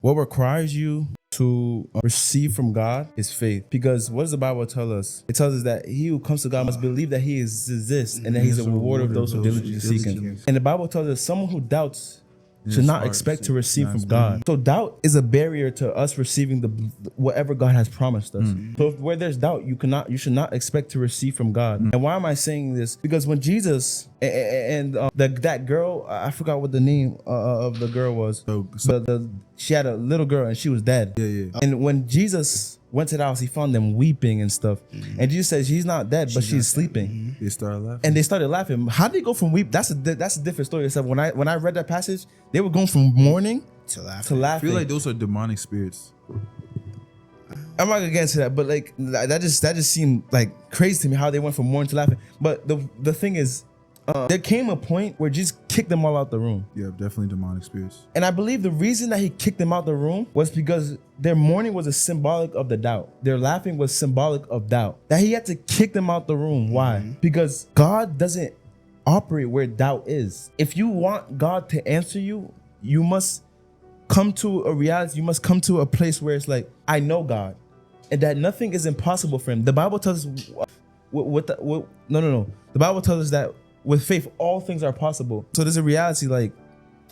What requires you to receive from God is faith. Because what does the Bible tell us? It tells us that he who comes to God must believe that he exists and that he's a rewarder of those who diligently seek him. And the Bible tells us someone who doubts should not expect to receive from God. So doubt is a barrier to us receiving the whatever God has promised us. So where there's doubt, you should not expect to receive from God. And why am I saying this? Because when Jesus and that girl, I forgot what the name of the girl was. She had a little girl and she was dead. And when Jesus went to the house, he found them weeping and stuff. And Jesus says she's not dead, but she's sleeping. They started laughing. And they started laughing. How did they go from weep? That's a different story itself. When I read that passage, they were going from mourning To laugh. to I laughing. feel like those are demonic spirits. I'm not gonna get into that, but like that just seemed like crazy to me how they went from mourning to laughing. But the thing is, there came a point where Jesus kicked them all out the room. Yeah, definitely demonic spirits. And I believe the reason that he kicked them out the room was because their mourning was a symbolic of the doubt. Their laughing was symbolic of doubt. That he had to kick them out the room. Why? Because God doesn't operate where doubt is. If you want God to answer you, you must come to a reality. You must come to a place where it's like, I know God, and that nothing is impossible for him. The Bible tells us no. The Bible tells us that with faith, all things are possible. So there's a reality like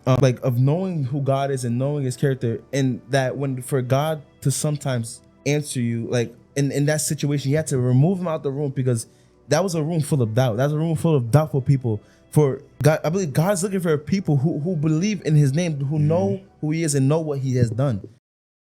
of knowing who God is and knowing his character, and that when for God to sometimes answer you, like in that situation, you had to remove him out the room because that was a room full of doubt. That was a room full of doubtful people. For God, I believe God's looking for people who believe in his name, who know who he is and know what he has done.